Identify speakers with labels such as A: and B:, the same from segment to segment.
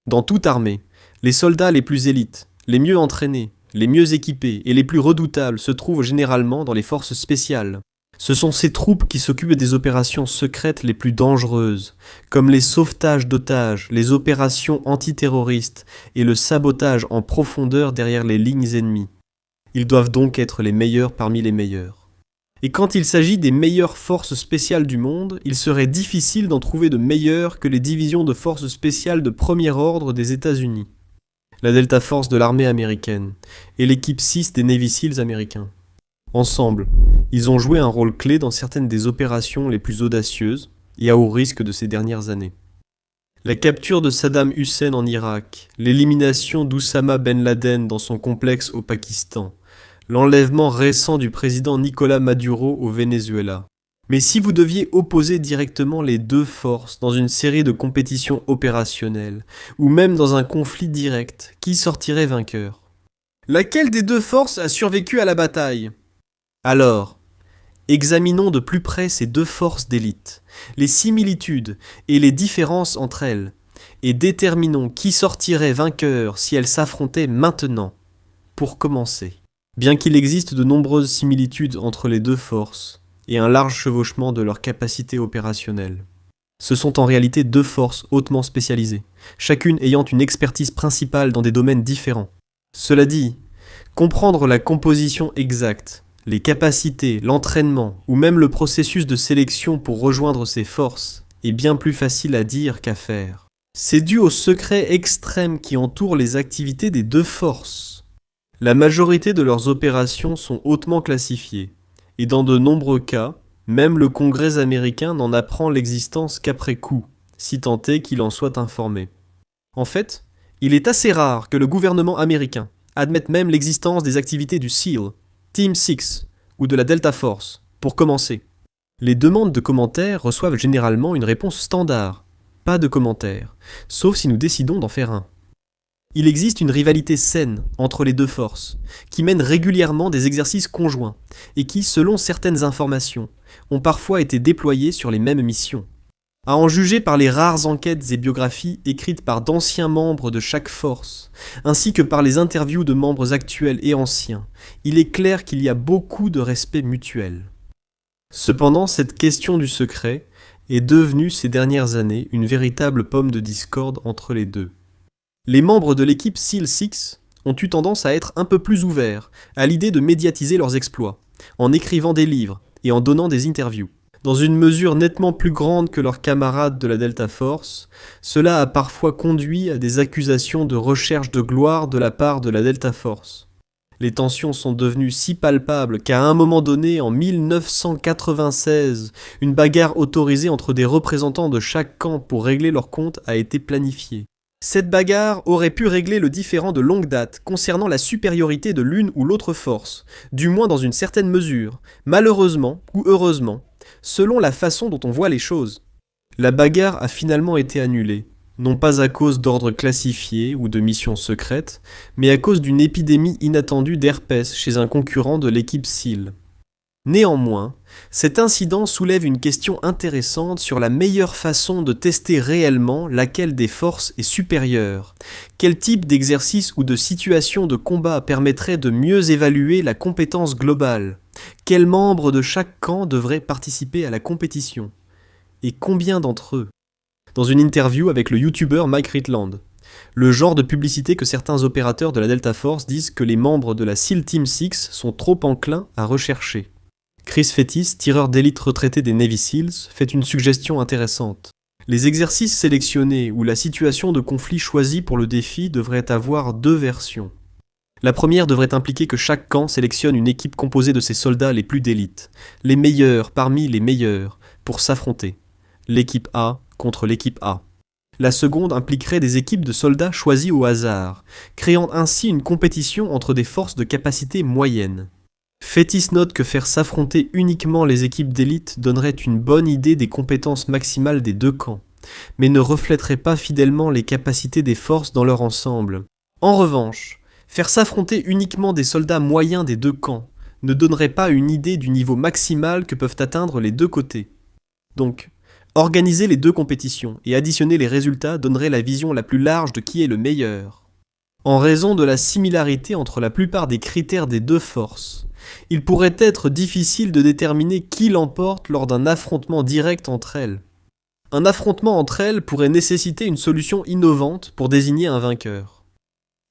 A: Dans toute armée, les soldats les plus élites, les mieux entraînés, les mieux équipés et les plus redoutables se trouvent généralement dans les forces spéciales. Ce sont ces troupes qui s'occupent des opérations secrètes les plus dangereuses, comme les sauvetages d'otages, les opérations antiterroristes et le sabotage en profondeur derrière les lignes ennemies. Ils doivent donc être les meilleurs parmi les meilleurs. Et quand il s'agit des meilleures forces spéciales du monde, il serait difficile d'en trouver de meilleures que les divisions de forces spéciales de premier ordre des États-Unis, la Delta Force de l'armée américaine et l'équipe 6 des Navy Seals américains. Ensemble, ils ont joué un rôle clé dans certaines des opérations les plus audacieuses et à haut risque de ces dernières années. La capture de Saddam Hussein en Irak, l'élimination d'Oussama Ben Laden dans son complexe au Pakistan, l'enlèvement récent du président Nicolás Maduro au Venezuela. Mais si vous deviez opposer directement les deux forces dans une série de compétitions opérationnelles, ou même dans un conflit direct, qui sortirait vainqueur ? Laquelle des deux forces a survécu à la bataille ? Alors, examinons de plus près ces deux forces d'élite, les similitudes et les différences entre elles, et déterminons qui sortirait vainqueur si elles s'affrontaient maintenant. Pour commencer, bien qu'il existe de nombreuses similitudes entre les deux forces, et un large chevauchement de leurs capacités opérationnelles, ce sont en réalité deux forces hautement spécialisées, chacune ayant une expertise principale dans des domaines différents. Cela dit, comprendre la composition exacte, les capacités, l'entraînement ou même le processus de sélection pour rejoindre ces forces est bien plus facile à dire qu'à faire. C'est dû au secret extrême qui entoure les activités des deux forces. La majorité de leurs opérations sont hautement classifiées, et dans de nombreux cas, même le Congrès américain n'en apprend l'existence qu'après coup, si tant est qu'il en soit informé. En fait, il est assez rare que le gouvernement américain admette même l'existence des activités du SEAL, Team 6 ou de la Delta Force, pour commencer. Les demandes de commentaires reçoivent généralement une réponse standard, pas de commentaires, sauf si nous décidons d'en faire un. Il existe une rivalité saine entre les deux forces, qui mènent régulièrement des exercices conjoints, et qui, selon certaines informations, ont parfois été déployés sur les mêmes missions. À en juger par les rares enquêtes et biographies écrites par d'anciens membres de chaque force, ainsi que par les interviews de membres actuels et anciens, il est clair qu'il y a beaucoup de respect mutuel. Cependant, cette question du secret est devenue ces dernières années une véritable pomme de discorde entre les deux. Les membres de l'équipe SEAL 6 ont eu tendance à être un peu plus ouverts à l'idée de médiatiser leurs exploits, en écrivant des livres et en donnant des interviews. Dans une mesure nettement plus grande que leurs camarades de la Delta Force, cela a parfois conduit à des accusations de recherche de gloire de la part de la Delta Force. Les tensions sont devenues si palpables qu'à un moment donné, en 1996, une bagarre autorisée entre des représentants de chaque camp pour régler leurs comptes a été planifiée. Cette bagarre aurait pu régler le différend de longue date concernant la supériorité de l'une ou l'autre force, du moins dans une certaine mesure, malheureusement ou heureusement, selon la façon dont on voit les choses. La bagarre a finalement été annulée, non pas à cause d'ordres classifiés ou de missions secrètes, mais à cause d'une épidémie inattendue d'herpès chez un concurrent de l'équipe SEAL. Néanmoins, cet incident soulève une question intéressante sur la meilleure façon de tester réellement laquelle des forces est supérieure. Quel type d'exercice ou de situation de combat permettrait de mieux évaluer la compétence globale ? Quels membres de chaque camp devraient participer à la compétition ? Et combien d'entre eux ? Dans une interview avec le youtubeur Mike Ritland, le genre de publicité que certains opérateurs de la Delta Force disent que les membres de la SEAL Team 6 sont trop enclins à rechercher. Chris Fettis, tireur d'élite retraité des Navy Seals, fait une suggestion intéressante. Les exercices sélectionnés ou la situation de conflit choisie pour le défi devraient avoir deux versions. La première devrait impliquer que chaque camp sélectionne une équipe composée de ses soldats les plus d'élite, les meilleurs parmi les meilleurs, pour s'affronter. L'équipe A contre l'équipe A. La seconde impliquerait des équipes de soldats choisis au hasard, créant ainsi une compétition entre des forces de capacité moyenne. Fettis note que faire s'affronter uniquement les équipes d'élite donnerait une bonne idée des compétences maximales des deux camps, mais ne reflèterait pas fidèlement les capacités des forces dans leur ensemble. En revanche, faire s'affronter uniquement des soldats moyens des deux camps ne donnerait pas une idée du niveau maximal que peuvent atteindre les deux côtés. Donc, Organiser les deux compétitions et additionner les résultats donnerait la vision la plus large de qui est le meilleur. En raison de la similarité entre la plupart des critères des deux forces, il pourrait être difficile de déterminer qui l'emporte lors d'un affrontement direct entre elles. Un affrontement entre elles pourrait nécessiter une solution innovante pour désigner un vainqueur.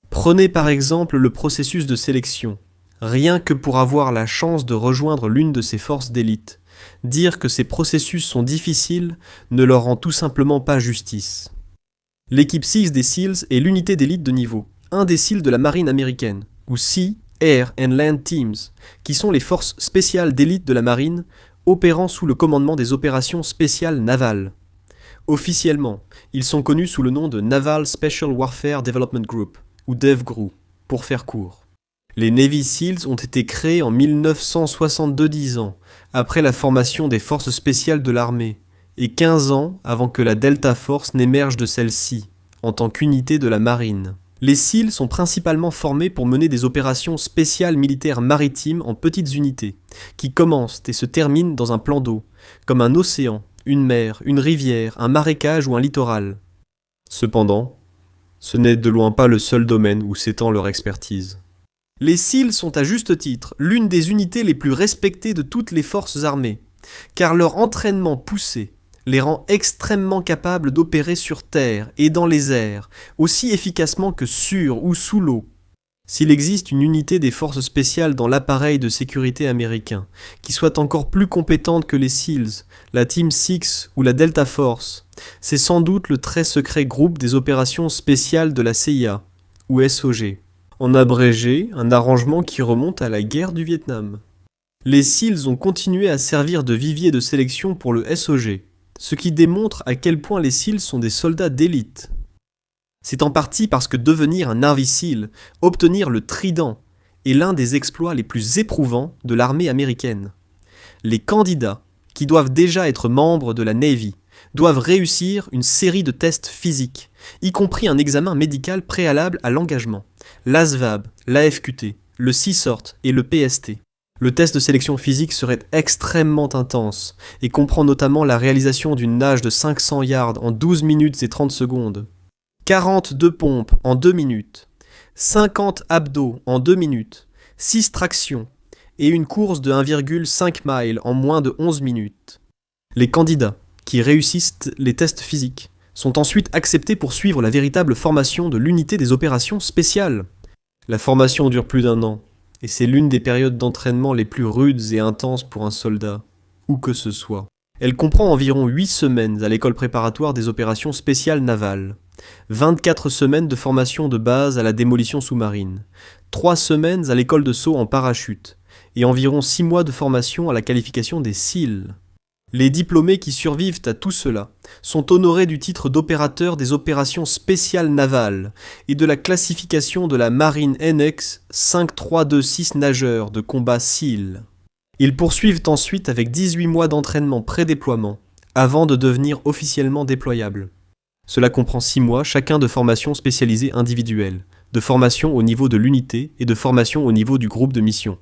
A: Prenez par exemple le processus de sélection. Rien que pour avoir la chance de rejoindre l'une de ces forces d'élite, dire que ces processus sont difficiles ne leur rend tout simplement pas justice. L'équipe 6 des SEALs est l'unité d'élite de niveau, un des SEALs de la marine américaine, ou Sea, Air and Land Teams, qui sont les forces spéciales d'élite de la marine opérant sous le commandement des opérations spéciales navales. Officiellement, ils sont connus sous le nom de Naval Special Warfare Development Group, ou DEVGRU, pour faire court. Les Navy SEALs ont été créés en 1962, ans, après la formation des forces spéciales de l'armée, et 15 ans avant que la Delta Force n'émerge de celle-ci, en tant qu'unité de la marine. Les SEALs sont principalement formés pour mener des opérations spéciales militaires maritimes en petites unités, qui commencent et se terminent dans un plan d'eau, comme un océan, une mer, une rivière, un marécage ou un littoral. Cependant, ce n'est de loin pas le seul domaine où s'étend leur expertise. Les SEALs sont à juste titre l'une des unités les plus respectées de toutes les forces armées, car leur entraînement poussé les rend extrêmement capables d'opérer sur terre et dans les airs, aussi efficacement que sur ou sous l'eau. S'il existe une unité des forces spéciales dans l'appareil de sécurité américain, qui soit encore plus compétente que les SEALs, la Team 6 ou la Delta Force, c'est sans doute le très secret groupe des opérations spéciales de la CIA, ou SOG. En abrégé, un arrangement qui remonte à la guerre du Vietnam. Les SEALs ont continué à servir de vivier de sélection pour le SOG, ce qui démontre à quel point les SEALs sont des soldats d'élite. C'est en partie parce que devenir un Navy SEAL, obtenir le trident, est l'un des exploits les plus éprouvants de l'armée américaine. Les candidats, qui doivent déjà être membres de la Navy, doivent réussir une série de tests physiques, y compris un examen médical préalable à l'engagement, l'ASVAB, l'AFQT, le CSORT et le PST. Le test de sélection physique serait extrêmement intense et comprend notamment la réalisation d'une nage de 500 yards en 12 minutes et 30 secondes, 42 pompes en 2 minutes, 50 abdos en 2 minutes, 6 tractions et une course de 1,5 miles en moins de 11 minutes. Les candidats qui réussissent les tests physiques sont ensuite acceptés pour suivre la véritable formation de l'unité des opérations spéciales. La formation dure plus d'1 an, et c'est l'une des périodes d'entraînement les plus rudes et intenses pour un soldat, où que ce soit. Elle comprend environ 8 semaines à l'école préparatoire des opérations spéciales navales, 24 semaines de formation de base à la démolition sous-marine, 3 semaines à l'école de saut en parachute, et environ 6 mois de formation à la qualification des SEAL. Les diplômés qui survivent à tout cela sont honorés du titre d'opérateur des opérations spéciales navales et de la classification de la Marine NX 5326 nageurs de combat SEAL. Ils poursuivent ensuite avec 18 mois d'entraînement pré-déploiement avant de devenir officiellement déployables. Cela comprend 6 mois chacun de formation spécialisée individuelle, de formation au niveau de l'unité et de formation au niveau du groupe de mission.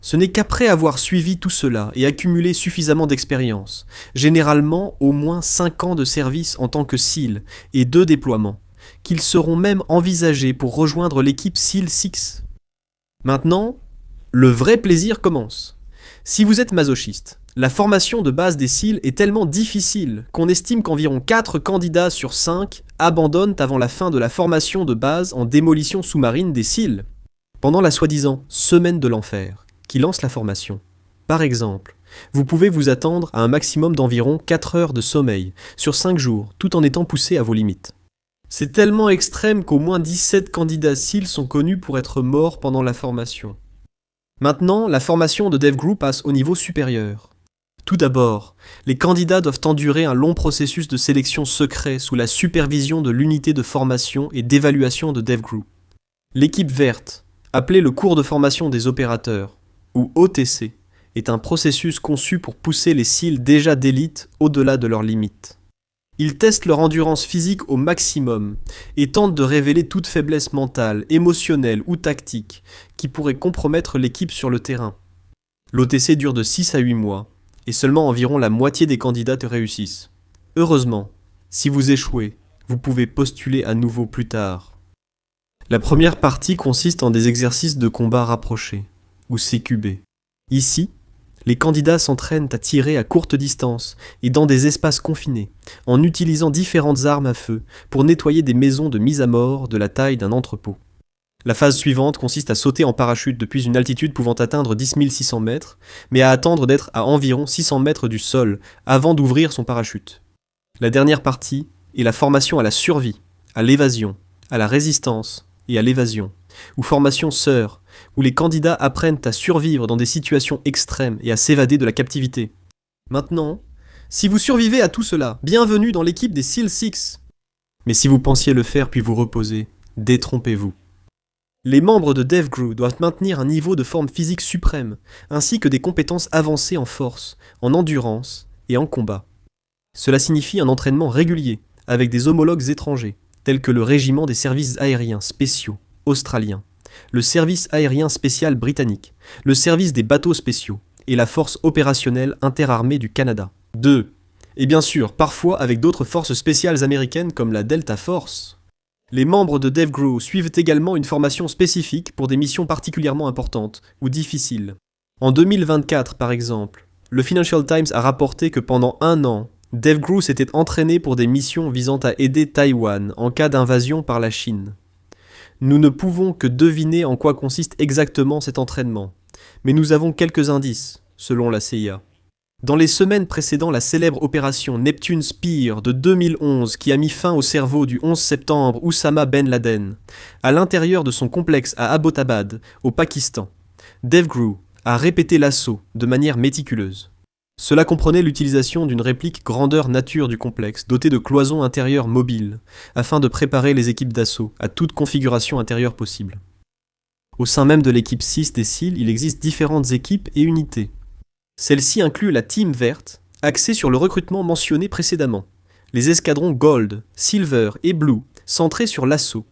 A: Ce n'est qu'après avoir suivi tout cela et accumulé suffisamment d'expérience, généralement au moins 5 ans de service en tant que SEAL et 2 déploiements, qu'ils seront même envisagés pour rejoindre l'équipe SEAL 6. Maintenant, le vrai plaisir commence. Si vous êtes masochiste, la formation de base des SEAL est tellement difficile qu'on estime qu'environ 4 candidats sur 5 abandonnent avant la fin de la formation de base en démolition sous-marine des SEAL. Pendant la soi-disant semaine de l'enfer, qui lance la formation. Par exemple, vous pouvez vous attendre à un maximum d'environ 4 heures de sommeil sur 5 jours, tout en étant poussé à vos limites. C'est tellement extrême qu'au moins 17 candidats SEAL sont connus pour être morts pendant la formation. Maintenant, la formation de DEVGRU passe au niveau supérieur. Tout d'abord, les candidats doivent endurer un long processus de sélection secret sous la supervision de l'unité de formation et d'évaluation de DEVGRU. L'équipe verte, appelée le cours de formation des opérateurs, ou OTC, est un processus conçu pour pousser les SEAL déjà d'élite au-delà de leurs limites. Ils testent leur endurance physique au maximum et tentent de révéler toute faiblesse mentale, émotionnelle ou tactique qui pourrait compromettre l'équipe sur le terrain. L'OTC dure de 6 à 8 mois et seulement environ la moitié des candidats réussissent. Heureusement, si vous échouez, vous pouvez postuler à nouveau plus tard. La première partie consiste en des exercices de combat rapprochés, ou CQB. Ici, les candidats s'entraînent à tirer à courte distance et dans des espaces confinés, en utilisant différentes armes à feu pour nettoyer des maisons de mise à mort de la taille d'un entrepôt. La phase suivante consiste à sauter en parachute depuis une altitude pouvant atteindre 10 600 mètres, mais à attendre d'être à environ 600 mètres du sol avant d'ouvrir son parachute. La dernière partie est la formation à la survie, à l'évasion, à la résistance et à l'évasion, ou formation sœur, où les candidats apprennent à survivre dans des situations extrêmes et à s'évader de la captivité. Maintenant, si vous survivez à tout cela, bienvenue dans l'équipe des SEAL Six. Mais si vous pensiez le faire puis vous reposer, détrompez-vous. Les membres de DevGru doivent maintenir un niveau de forme physique suprême, ainsi que des compétences avancées en force, en endurance et en combat. Cela signifie un entraînement régulier, avec des homologues étrangers, tels que le Régiment des services aériens spéciaux australien, le Service aérien spécial britannique, le Service des bateaux spéciaux et la Force opérationnelle interarmée du Canada. 2. Et bien sûr, parfois avec d'autres forces spéciales américaines comme la Delta Force. Les membres de DevGru suivent également une formation spécifique pour des missions particulièrement importantes ou difficiles. En 2024, par exemple, le Financial Times a rapporté que pendant 1 an, DevGru s'était entraîné pour des missions visant à aider Taïwan en cas d'invasion par la Chine. Nous ne pouvons que deviner en quoi consiste exactement cet entraînement, mais nous avons quelques indices, selon la CIA. Dans les semaines précédant la célèbre opération Neptune Spear de 2011 qui a mis fin au cerveau du 11 septembre Oussama Ben Laden, à l'intérieur de son complexe à Abbottabad, au Pakistan, DevGru a répété l'assaut de manière méticuleuse. Cela comprenait l'utilisation d'une réplique grandeur nature du complexe, dotée de cloisons intérieures mobiles, afin de préparer les équipes d'assaut à toute configuration intérieure possible. Au sein même de l'équipe 6 des SEAL, il existe différentes équipes et unités. Celle-ci inclut la Team verte, axée sur le recrutement mentionné précédemment, les escadrons Gold, Silver et Blue, centrés sur l'assaut,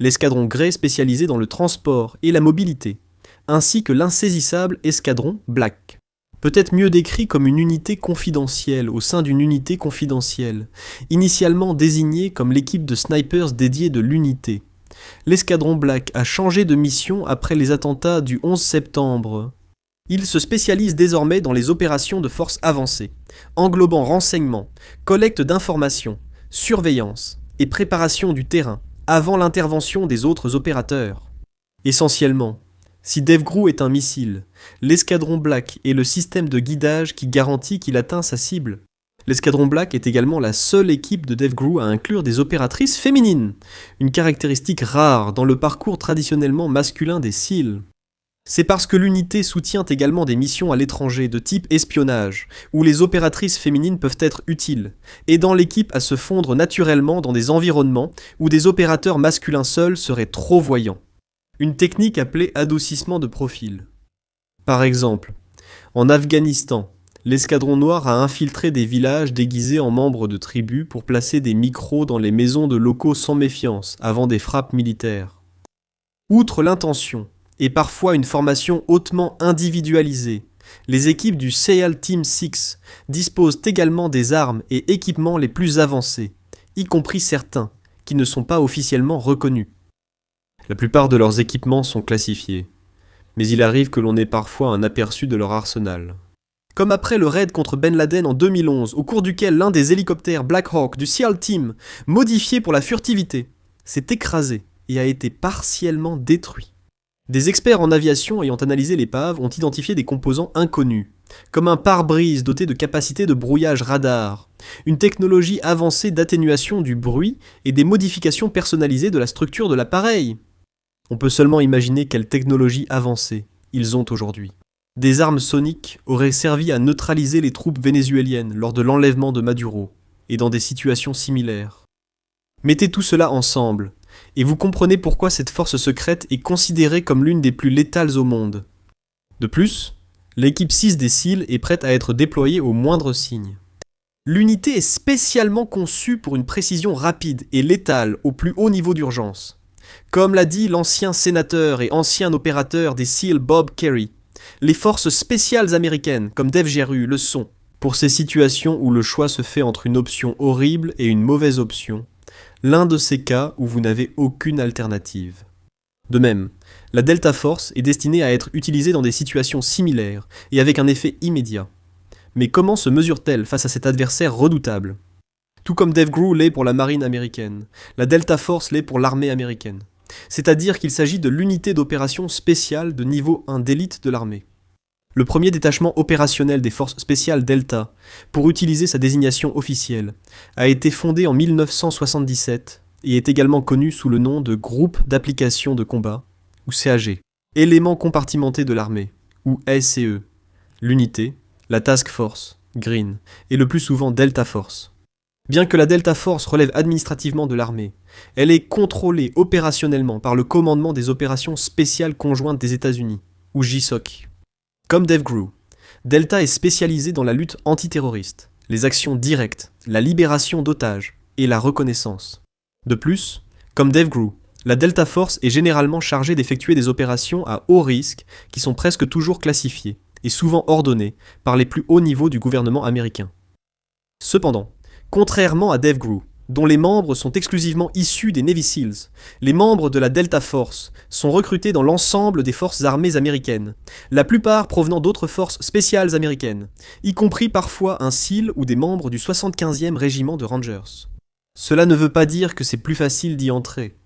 A: l'escadron Grey spécialisé dans le transport et la mobilité, ainsi que l'insaisissable escadron Black. Peut-être mieux décrit comme une unité confidentielle au sein d'une unité confidentielle, initialement désignée comme l'équipe de snipers dédiée de l'unité. L'escadron Black a changé de mission après les attentats du 11 septembre. Il se spécialise désormais dans les opérations de force avancée, englobant renseignement, collecte d'informations, surveillance et préparation du terrain avant l'intervention des autres opérateurs. Essentiellement, si DevGru est un missile, l'escadron Black est le système de guidage qui garantit qu'il atteint sa cible. L'escadron Black est également la seule équipe de DevGru à inclure des opératrices féminines, une caractéristique rare dans le parcours traditionnellement masculin des SEAL. C'est parce que l'unité soutient également des missions à l'étranger de type espionnage, où les opératrices féminines peuvent être utiles, aidant l'équipe à se fondre naturellement dans des environnements où des opérateurs masculins seuls seraient trop voyants. Une technique appelée adoucissement de profil. Par exemple, en Afghanistan, l'escadron noir a infiltré des villages déguisés en membres de tribus pour placer des micros dans les maisons de locaux sans méfiance avant des frappes militaires. Outre l'intention, et parfois une formation hautement individualisée, les équipes du SEAL Team 6 disposent également des armes et équipements les plus avancés, y compris certains, qui ne sont pas officiellement reconnus. La plupart de leurs équipements sont classifiés, mais il arrive que l'on ait parfois un aperçu de leur arsenal. Comme après le raid contre Ben Laden en 2011, au cours duquel l'un des hélicoptères Black Hawk du SEAL Team, modifié pour la furtivité, s'est écrasé et a été partiellement détruit. Des experts en aviation ayant analysé l'épave ont identifié des composants inconnus, comme un pare-brise doté de capacités de brouillage radar, une technologie avancée d'atténuation du bruit et des modifications personnalisées de la structure de l'appareil. On peut seulement imaginer quelle technologie avancée ils ont aujourd'hui. Des armes soniques auraient servi à neutraliser les troupes vénézuéliennes lors de l'enlèvement de Maduro, et dans des situations similaires. Mettez tout cela ensemble, et vous comprenez pourquoi cette force secrète est considérée comme l'une des plus létales au monde. De plus, l'équipe 6 des SEAL est prête à être déployée au moindre signe. L'unité est spécialement conçue pour une précision rapide et létale au plus haut niveau d'urgence. Comme l'a dit l'ancien sénateur et ancien opérateur des SEAL Bob Kerrey, les forces spéciales américaines comme DevGru le sont, Pour ces situations où le choix se fait entre une option horrible et une mauvaise option, l'un de ces cas où vous n'avez aucune alternative. De même, la Delta Force est destinée à être utilisée dans des situations similaires et avec un effet immédiat. Mais comment se mesure-t-elle face à cet adversaire redoutable ? Tout comme DevGru l'est pour la marine américaine, la Delta Force l'est pour l'armée américaine. C'est-à-dire qu'il s'agit de l'unité d'opération spéciale de niveau 1 d'élite de l'armée. Le premier détachement opérationnel des forces spéciales Delta, pour utiliser sa désignation officielle, a été fondé en 1977 et est également connu sous le nom de Groupe d'application de combat, ou CAG, élément compartimenté de l'armée, ou SCE, l'unité, la Task Force, Green, et le plus souvent Delta Force. Bien que la Delta Force relève administrativement de l'armée, elle est contrôlée opérationnellement par le commandement des opérations spéciales conjointes des États-Unis, ou JSOC. Comme DevGru, Delta est spécialisée dans la lutte antiterroriste, les actions directes, la libération d'otages et la reconnaissance. De plus, comme DevGru, la Delta Force est généralement chargée d'effectuer des opérations à haut risque qui sont presque toujours classifiées et souvent ordonnées par les plus hauts niveaux du gouvernement américain. Cependant, contrairement à DevGru, dont les membres sont exclusivement issus des Navy SEALs, les membres de la Delta Force sont recrutés dans l'ensemble des forces armées américaines, la plupart provenant d'autres forces spéciales américaines, y compris parfois un SEAL ou des membres du 75e régiment de Rangers. Cela ne veut pas dire que c'est plus facile d'y entrer.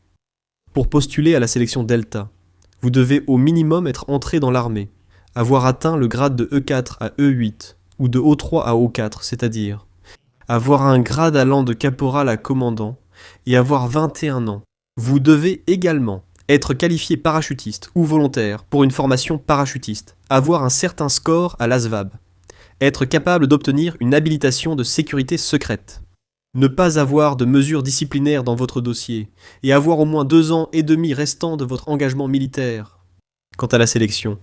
A: Pour postuler à la sélection Delta, vous devez au minimum être entré dans l'armée, avoir atteint le grade de E4 à E8 ou de O3 à O4, c'est-à-dire avoir un grade allant de caporal à commandant et avoir 21 ans. Vous devez également être qualifié parachutiste ou volontaire pour une formation parachutiste, avoir un certain score à l'ASVAB, être capable d'obtenir une habilitation de sécurité secrète, ne pas avoir de mesures disciplinaires dans votre dossier et avoir au moins 2 ans et demi restants de votre engagement militaire. Quant à la sélection,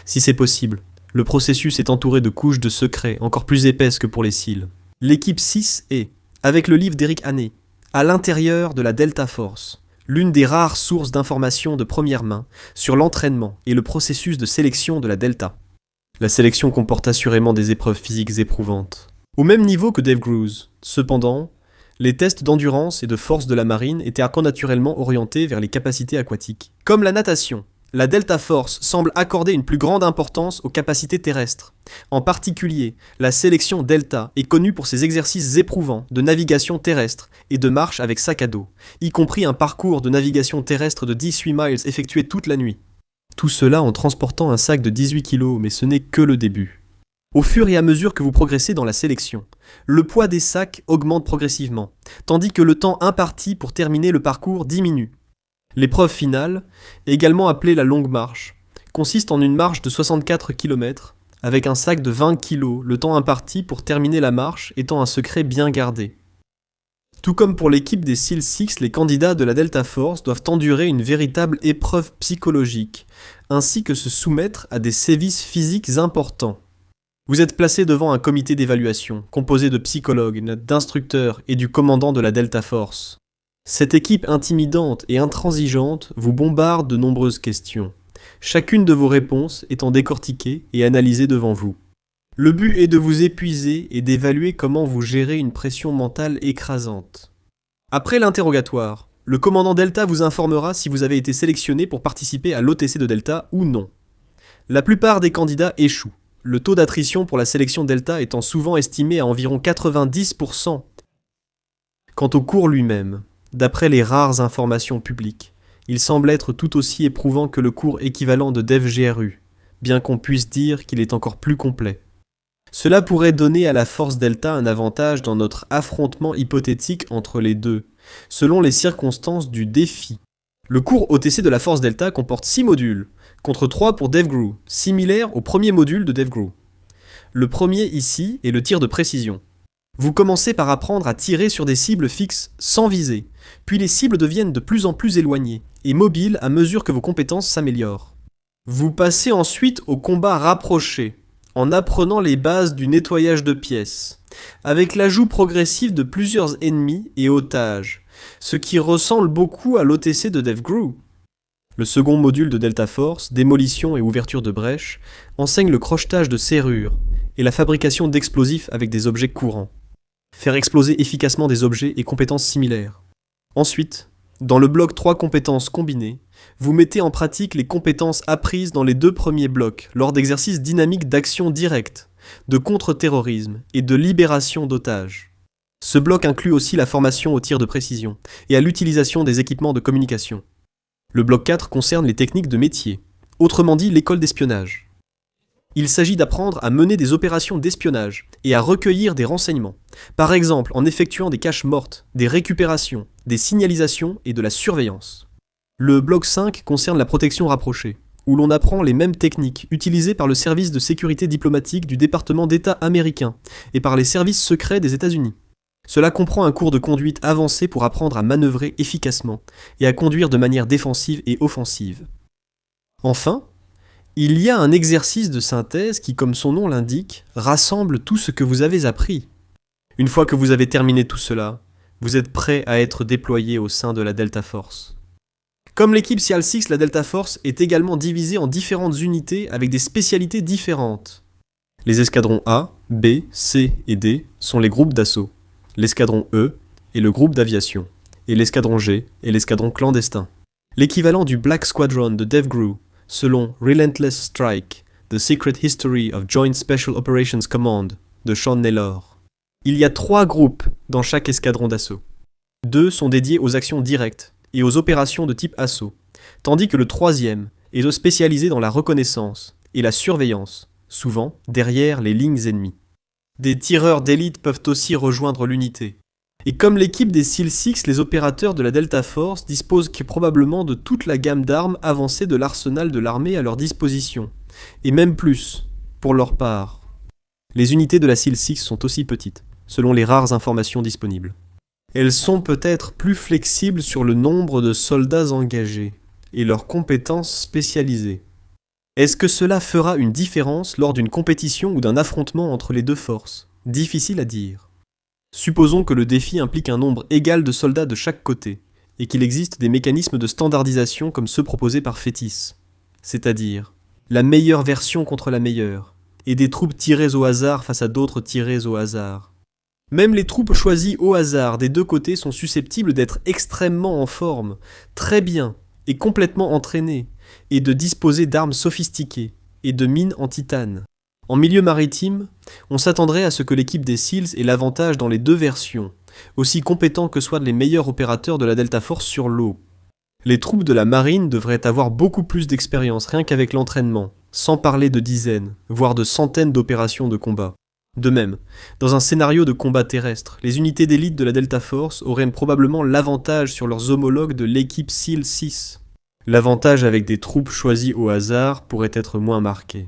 A: si c'est possible, le processus est entouré de couches de secrets encore plus épaisses que pour les SEAL. L'équipe 6 est, avec le livre d'Eric Haney, à l'intérieur de la Delta Force, l'une des rares sources d'informations de première main sur l'entraînement et le processus de sélection de la Delta. La sélection comporte assurément des épreuves physiques éprouvantes. Au même niveau que DevGru's, cependant, les tests d'endurance et de force de la marine étaient naturellement orientés vers les capacités aquatiques. Comme la natation, la Delta Force semble accorder une plus grande importance aux capacités terrestres. En particulier, la sélection Delta est connue pour ses exercices éprouvants de navigation terrestre et de marche avec sac à dos, y compris un parcours de navigation terrestre de 18 miles effectué toute la nuit. Tout cela en transportant un sac de 18 kg, mais ce n'est que le début. Au fur et à mesure que vous progressez dans la sélection, le poids des sacs augmente progressivement, tandis que le temps imparti pour terminer le parcours diminue. L'épreuve finale, également appelée la longue marche, consiste en une marche de 64 km, avec un sac de 20 kg, le temps imparti pour terminer la marche étant un secret bien gardé. Tout comme pour l'équipe des SEAL 6, les candidats de la Delta Force doivent endurer une véritable épreuve psychologique, ainsi que se soumettre à des sévices physiques importants. Vous êtes placé devant un comité d'évaluation, composé de psychologues, d'instructeurs et du commandant de la Delta Force. Cette équipe intimidante et intransigeante vous bombarde de nombreuses questions, chacune de vos réponses étant décortiquée et analysée devant vous. Le but est de vous épuiser et d'évaluer comment vous gérez une pression mentale écrasante. Après l'interrogatoire, le commandant Delta vous informera si vous avez été sélectionné pour participer à l'OTC de Delta ou non. La plupart des candidats échouent, le taux d'attrition pour la sélection Delta étant souvent estimé à environ 90%. Quant au cours lui-même, d'après les rares informations publiques, il semble être tout aussi éprouvant que le cours équivalent de DevGRU, bien qu'on puisse dire qu'il est encore plus complet. Cela pourrait donner à la force Delta un avantage dans notre affrontement hypothétique entre les deux, selon les circonstances du défi. Le cours OTC de la force Delta comporte 6 modules, contre 3 pour DevGru, similaire au premier module de DevGru. Le premier ici est le tir de précision. Vous commencez par apprendre à tirer sur des cibles fixes sans viser, puis les cibles deviennent de plus en plus éloignées et mobiles à mesure que vos compétences s'améliorent. Vous passez ensuite au combat rapproché, en apprenant les bases du nettoyage de pièces, avec l'ajout progressif de plusieurs ennemis et otages, ce qui ressemble beaucoup à l'OTC de DevGru. Le second module de Delta Force, démolition et ouverture de brèches, enseigne le crochetage de serrures et la fabrication d'explosifs avec des objets courants. Faire exploser efficacement des objets et compétences similaires. Ensuite, dans le bloc 3 compétences combinées, vous mettez en pratique les compétences apprises dans les 2 premiers blocs lors d'exercices dynamiques d'action directe, de contre-terrorisme et de libération d'otages. Ce bloc inclut aussi la formation au tir de précision et à l'utilisation des équipements de communication. Le bloc 4 concerne les techniques de métier, autrement dit l'école d'espionnage. Il s'agit d'apprendre à mener des opérations d'espionnage et à recueillir des renseignements, par exemple en effectuant des caches mortes, des récupérations, des signalisations et de la surveillance. Le bloc 5 concerne la protection rapprochée, où l'on apprend les mêmes techniques utilisées par le service de sécurité diplomatique du département d'État américain et par les services secrets des États-Unis. Cela comprend un cours de conduite avancé pour apprendre à manœuvrer efficacement et à conduire de manière défensive et offensive. Enfin, il y a un exercice de synthèse qui, comme son nom l'indique, rassemble tout ce que vous avez appris. Une fois que vous avez terminé tout cela, vous êtes prêt à être déployé au sein de la Delta Force. Comme l'équipe SEAL-6, la Delta Force est également divisée en différentes unités avec des spécialités différentes. Les escadrons A, B, C et D sont les groupes d'assaut. L'escadron E est le groupe d'aviation, et l'escadron G est l'escadron clandestin. L'équivalent du Black Squadron de Dave Grew, selon Relentless Strike, The Secret History of Joint Special Operations Command de Sean Naylor. Il y a 3 groupes dans chaque escadron d'assaut. 2 sont dédiés aux actions directes et aux opérations de type assaut, tandis que le 3e est spécialisé dans la reconnaissance et la surveillance, souvent derrière les lignes ennemies. Des tireurs d'élite peuvent aussi rejoindre l'unité. Et comme l'équipe des SEAL-6, les opérateurs de la Delta Force disposent probablement de toute la gamme d'armes avancées de l'arsenal de l'armée à leur disposition, et même plus, pour leur part. Les unités de la SEAL-6 sont aussi petites, selon les rares informations disponibles. Elles sont peut-être plus flexibles sur le nombre de soldats engagés, et leurs compétences spécialisées. Est-ce que cela fera une différence lors d'une compétition ou d'un affrontement entre les 2 forces ? Difficile à dire. Supposons que le défi implique un nombre égal de soldats de chaque côté, et qu'il existe des mécanismes de standardisation comme ceux proposés par Fétis, c'est-à-dire la meilleure version contre la meilleure, et des troupes tirées au hasard face à d'autres tirées au hasard. Même les troupes choisies au hasard des 2 côtés sont susceptibles d'être extrêmement en forme, très bien, et complètement entraînées, et de disposer d'armes sophistiquées, et de mines en titane. En milieu maritime, on s'attendrait à ce que l'équipe des SEALs ait l'avantage dans les 2 versions, aussi compétents que soient les meilleurs opérateurs de la Delta Force sur l'eau. Les troupes de la marine devraient avoir beaucoup plus d'expérience rien qu'avec l'entraînement, sans parler de dizaines, voire de centaines d'opérations de combat. De même, dans un scénario de combat terrestre, les unités d'élite de la Delta Force auraient probablement l'avantage sur leurs homologues de l'équipe SEAL-6. L'avantage avec des troupes choisies au hasard pourrait être moins marqué.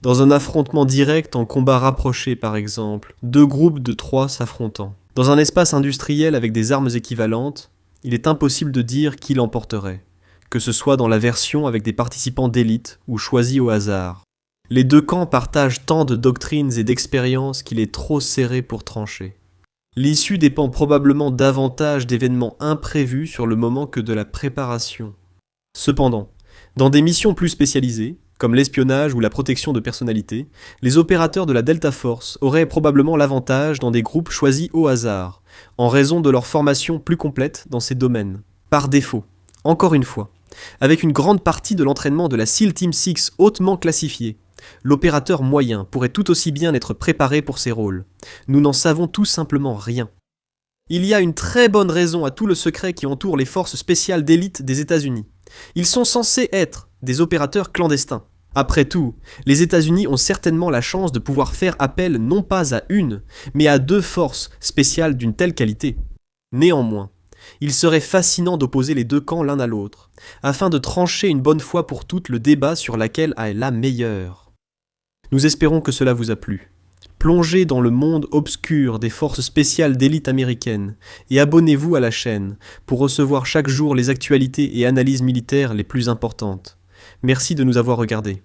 A: Dans un affrontement direct en combat rapproché par exemple, 2 groupes de 3 s'affrontant. Dans un espace industriel avec des armes équivalentes, il est impossible de dire qui l'emporterait, que ce soit dans la version avec des participants d'élite ou choisis au hasard. Les 2 camps partagent tant de doctrines et d'expériences qu'il est trop serré pour trancher. L'issue dépend probablement davantage d'événements imprévus sur le moment que de la préparation. Cependant, dans des missions plus spécialisées, comme l'espionnage ou la protection de personnalités, les opérateurs de la Delta Force auraient probablement l'avantage dans des groupes choisis au hasard, en raison de leur formation plus complète dans ces domaines. Par défaut, encore une fois, avec une grande partie de l'entraînement de la SEAL Team 6 hautement classifiée, l'opérateur moyen pourrait tout aussi bien être préparé pour ces rôles. Nous n'en savons tout simplement rien. Il y a une très bonne raison à tout le secret qui entoure les forces spéciales d'élite des États-Unis. Ils sont censés être des opérateurs clandestins. Après tout, les États-Unis ont certainement la chance de pouvoir faire appel non pas à une, mais à 2 forces spéciales d'une telle qualité. Néanmoins, il serait fascinant d'opposer les 2 camps l'un à l'autre, afin de trancher une bonne fois pour toutes le débat sur laquelle est la meilleure. Nous espérons que cela vous a plu. Plongez dans le monde obscur des forces spéciales d'élite américaines et abonnez-vous à la chaîne pour recevoir chaque jour les actualités et analyses militaires les plus importantes. Merci de nous avoir regardés.